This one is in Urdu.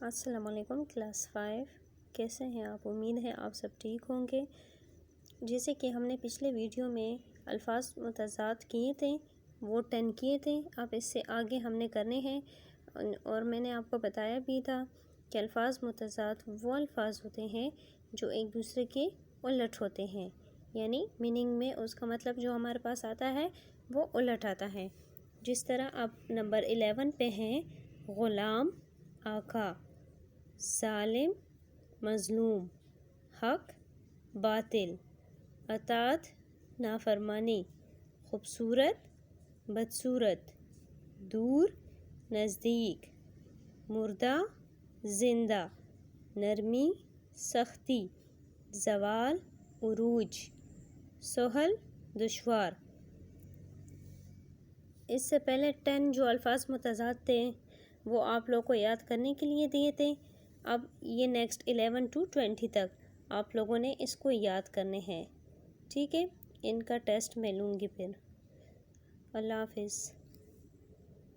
السلام علیکم کلاس 5 کیسے ہیں آپ؟ امید ہے آپ سب ٹھیک ہوں گے۔ جیسے کہ ہم نے پچھلے ویڈیو میں الفاظ متضاد کیے تھے، وہ 10 کیے تھے، اب اس سے آگے ہم نے کرنے ہیں۔ اور میں نے آپ کو بتایا بھی تھا کہ الفاظ متضاد وہ الفاظ ہوتے ہیں جو ایک دوسرے کے الٹ ہوتے ہیں، یعنی میننگ میں اس کا مطلب جو ہمارے پاس آتا ہے وہ الٹ آتا ہے۔ جس طرح اب نمبر 11 پہ ہیں غلام آقا، ظالم مظلوم، حق باطل، اطاعت نافرمانی، خوبصورت بدصورت، دور نزدیک، مردہ زندہ، نرمی سختی، زوال عروج، سہل دشوار۔ اس سے پہلے 10 جو الفاظ متضاد تھے وہ آپ لوگوں کو یاد کرنے کے لیے دیے تھے۔ اب یہ نیکسٹ 11 to 20 تک آپ لوگوں نے اس کو یاد کرنے ہیں، ٹھیک ہے؟ ان کا ٹیسٹ میں لوں گی پھر۔ اللہ حافظ۔